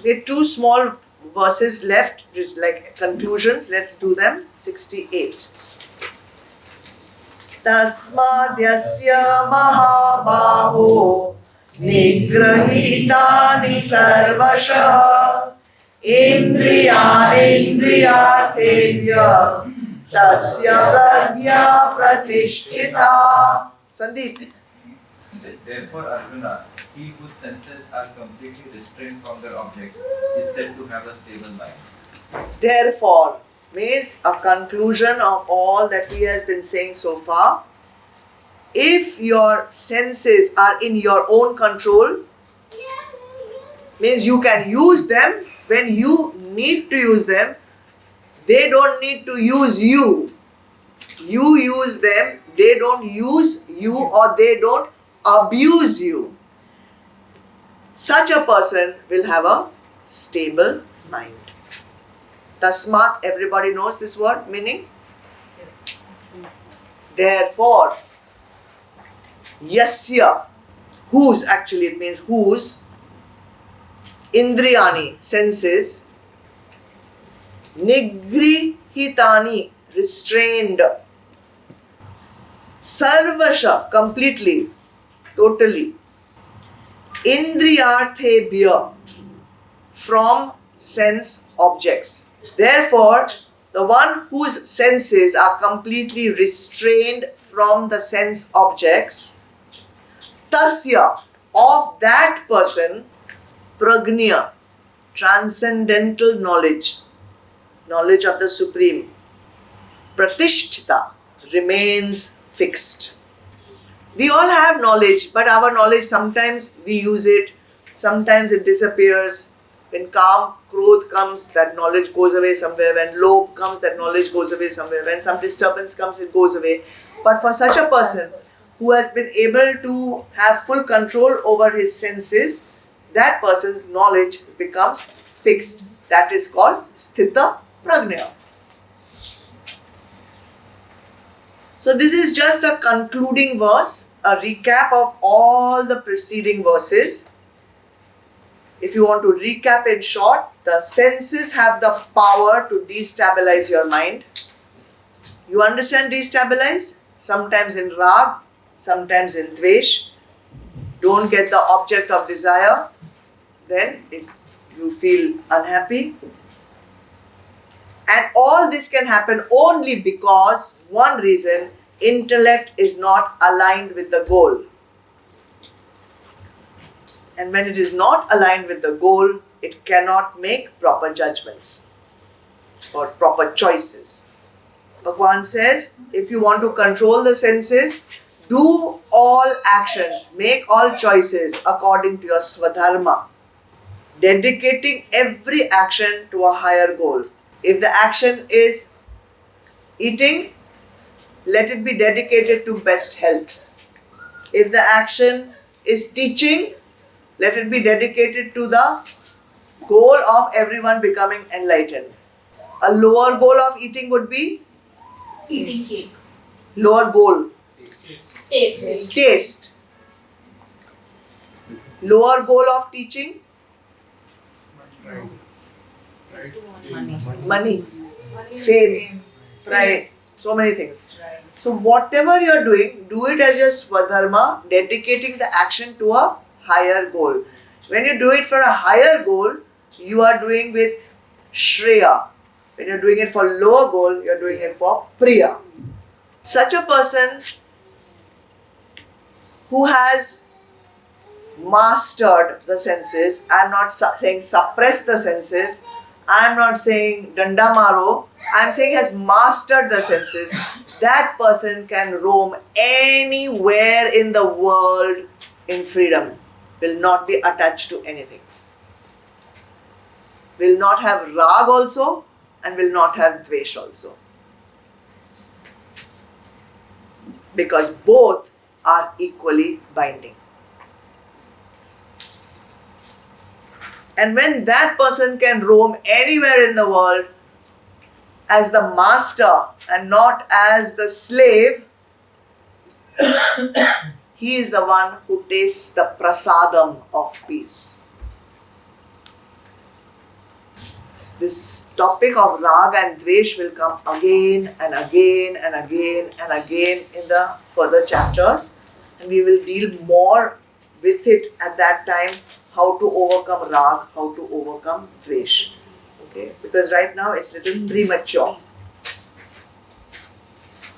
We have two small verses left, like conclusions. Let's do them. 68. Tasmadhyasya mahabaho nigrahitani sarvashah indriyanindriyarthebhya tasya prajna pratisthita. Sandeep. Therefore, Arjuna, he whose senses are completely restrained from their objects, is said to have a stable mind. Therefore means a conclusion of all that he has been saying so far. If your senses are in your own control, means you can use them when you need to use them. They don't need to use you. You use them, they don't use you or they don't abuse you. Such a person will have a stable mind. Tasmat, everybody knows this word meaning? Therefore, yasya, whose, actually it means whose, indriyani, senses, nigrihitani, restrained, sarvasha, completely, totally, indriyarthebhya, from sense objects. Therefore, the one whose senses are completely restrained from the sense objects, tasya, of that person, prajna, transcendental knowledge, knowledge of the Supreme, pratishtita, remains fixed. We all have knowledge, but our knowledge, sometimes we use it, sometimes it disappears. When calm, growth comes, that knowledge goes away somewhere. When low comes, that knowledge goes away somewhere. When some disturbance comes, it goes away. But for such a person who has been able to have full control over his senses, that person's knowledge becomes fixed. That is called sthita prajna. So this is just a concluding verse, a recap of all the preceding verses. If you want to recap in short, the senses have the power to destabilize your mind. You understand destabilize? Sometimes in rag, sometimes in dvesh. Don't get the object of desire, then you feel unhappy. And all this can happen only because, one reason, intellect is not aligned with the goal. And when it is not aligned with the goal, it cannot make proper judgments or proper choices. Bhagwan says, if you want to control the senses, do all actions, make all choices according to your swadharma, dedicating every action to a higher goal. If the action is eating, let it be dedicated to best health. If the action is teaching, let it be dedicated to the goal of everyone becoming enlightened. A lower goal of eating would be? Eating cake. Lower goal. Taste. Taste. Lower goal of teaching? Money. Fame. Pride. So many things. So whatever you are doing, do it as your swadharma, dedicating the action to a higher goal. When you do it for a higher goal, you are doing with shreya. When you are doing it for lower goal, you are doing it for priya. Such a person who has mastered the senses, I am not saying suppress the senses, I am not saying danda maro, I am saying has mastered the senses, that person can roam anywhere in the world in freedom, will not be attached to anything, will not have rag also and will not have dvesh also, because both are equally binding. And when that person can roam anywhere in the world as the master and not as the slave, he is the one who tastes the prasadam of peace. This topic of Rag and Dvesh will come again and again and again and again in the further chapters, and we will deal more with it at that time, how to overcome Rag, how to overcome Dvesh. Okay, because right now it's little premature.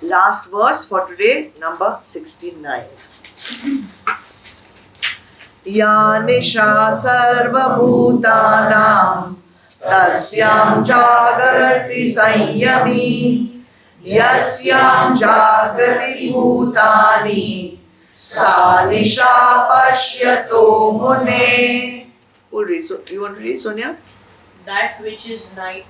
Last verse for today, number 69. Ya nisha sarva bhutanam tasyam jagarti sanyami yasyam jagrati bhutani sa nisha pashyato mune. Who reads? You want to read, Sonia? That which is night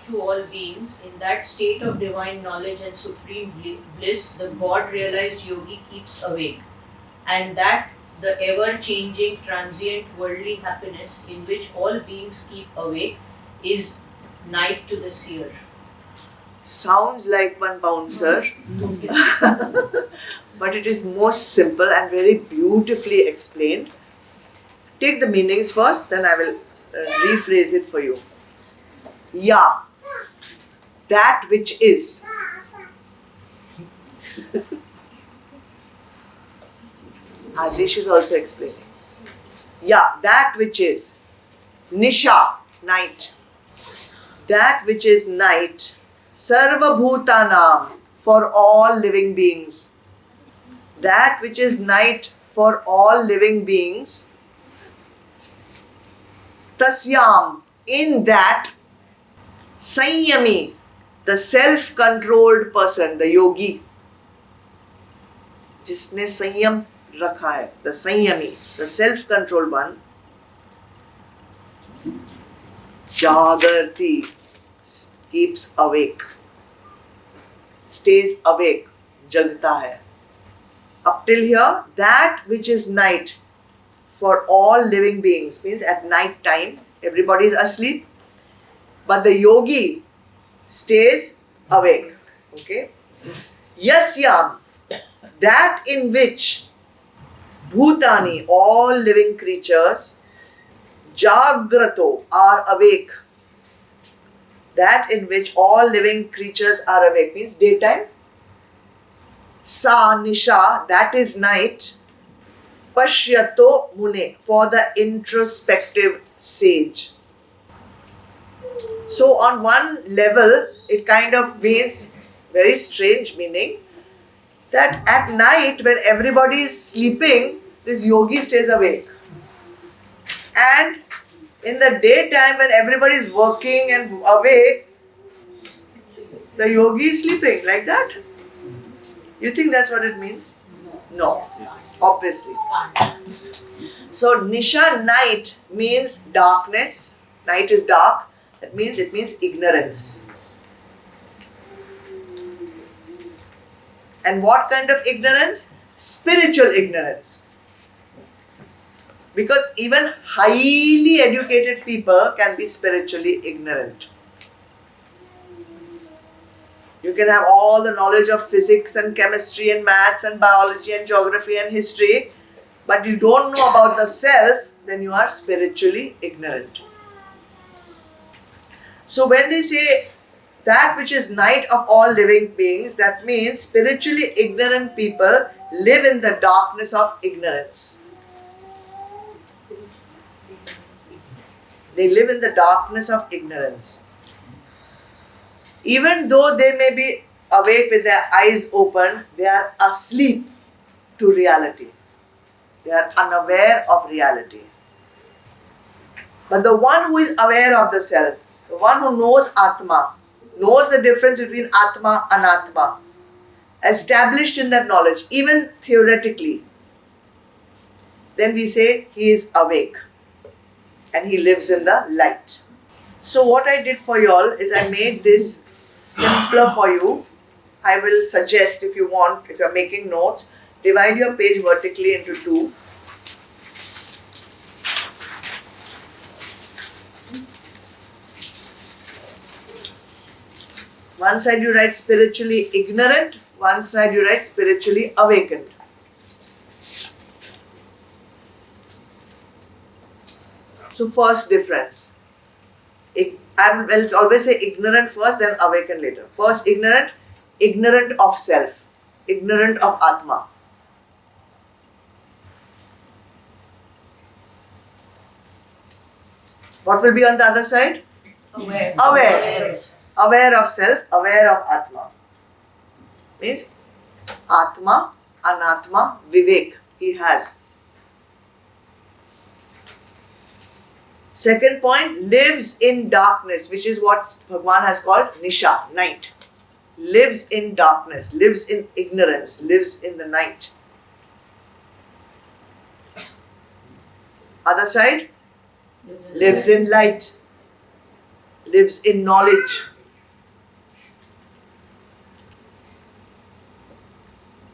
to all beings, in that state of divine knowledge and supreme bliss, the God realized yogi keeps awake, and that the ever-changing, transient, worldly happiness in which all beings keep awake is night to the seer. Sounds like one bouncer, but it is most simple and very beautifully explained. Take the meanings first, then I will rephrase it for you. Ya, that which is. Adish is also explaining. Ya, that which is. Nisha, night. That which is night. Sarva bhutanam, for all living beings. That which is night for all living beings. Tasyam, in that. Sanyami, the self-controlled person, the yogi, जिसने संयम रखा है, the sanyami, the self-controlled one, jagarti, keeps awake, stays awake, jagta hai. Up till here, that which is night for all living beings means at night time, everybody is asleep. But the yogi stays awake. Okay? Yasyam, that in which bhutani, all living creatures, jagrato, are awake. That in which all living creatures are awake means daytime. Sa nisha, that is night. Pashyato mune, for the introspective sage. So on one level, it kind of means very strange meaning that at night when everybody is sleeping, this yogi stays awake. And in the daytime when everybody is working and awake, the yogi is sleeping like that. You think that's what it means? No, obviously. So Nisha, night, means darkness. Night is dark. That means it means ignorance. And what kind of ignorance? Spiritual ignorance. Because even highly educated people can be spiritually ignorant. You can have all the knowledge of physics and chemistry and maths and biology and geography and history, but you don't know about the self, then you are spiritually ignorant. So when they say that which is night of all living beings, that means spiritually ignorant people live in the darkness of ignorance. They live in the darkness of ignorance. Even though they may be awake with their eyes open, they are asleep to reality. They are unaware of reality. But the one who is aware of the self, the one who knows Atma, knows the difference between Atma and Anatma, established in that knowledge, even theoretically, then we say he is awake and he lives in the light. So what I did for you all is I made this simpler for you. I will suggest, if you want, if you are making notes, divide your page vertically into two. One side you write spiritually ignorant, one side you write spiritually awakened. So first difference. I'll always say ignorant first, then awaken later. First ignorant, ignorant of self, ignorant of Atma. What will be on the other side? Aware. Aware. Aware of self, aware of Atma. Means Atma, Anatma, Vivek he has. Second point, lives in darkness, which is what Bhagwan has called Nisha, night. Lives in darkness, lives in ignorance, lives in the night. Other side, lives in light, lives in knowledge.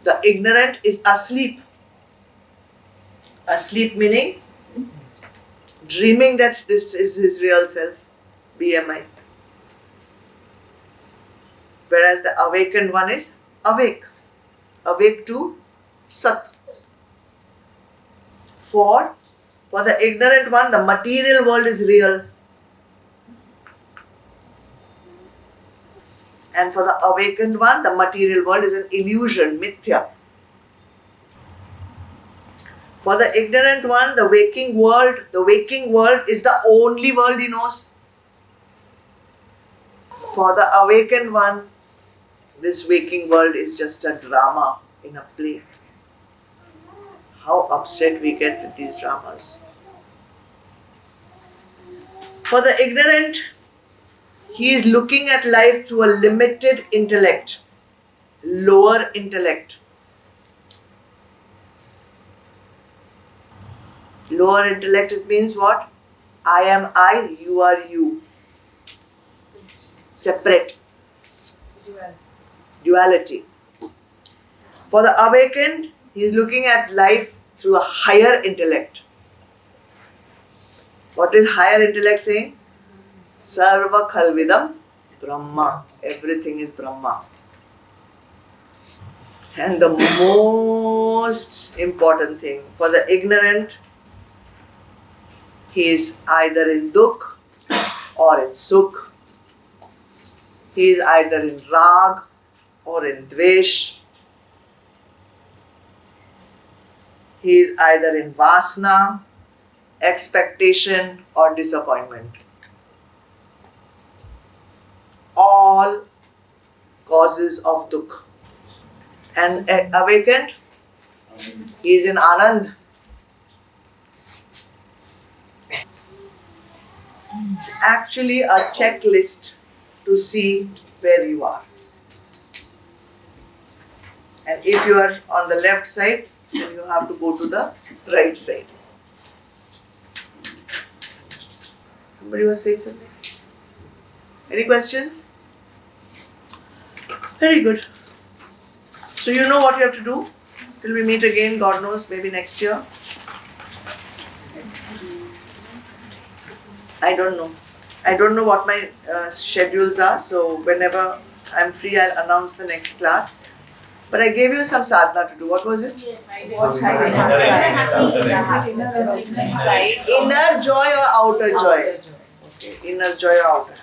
The ignorant is asleep. Asleep meaning dreaming that this is his real self, BMI. Whereas the awakened one is awake. Awake to Sat. For the ignorant one, the material world is real. And for the awakened one, the material world is an illusion, mithya. For the ignorant one, the waking world is the only world he knows. For the awakened one, this waking world is just a drama in a play. How upset we get with these dramas. For the ignorant, he is looking at life through a limited intellect, lower intellect. Lower intellect means what? I am I, you are you. Separate. Duality. For the awakened, he is looking at life through a higher intellect. What is higher intellect saying? Sarva khalvidam Brahma. Everything is Brahma. And the most important thing, for the ignorant, he is either in dukh or in sukh. He is either in rag or in dvesh. He is either in vasna, expectation or disappointment. All causes of dukh. And awakened, he is in Anand. It's actually a checklist to see where you are. And if you are on the left side, then you have to go to the right side. Somebody was saying something? Any questions? Very good. So you know what you have to do till we meet again, God knows, maybe next year. I don't know. I don't know what my schedules are, so whenever I'm free, I'll announce the next class. But I gave you some sadhana to do. What was it? Inner joy or outer joy? Okay, inner joy or outer.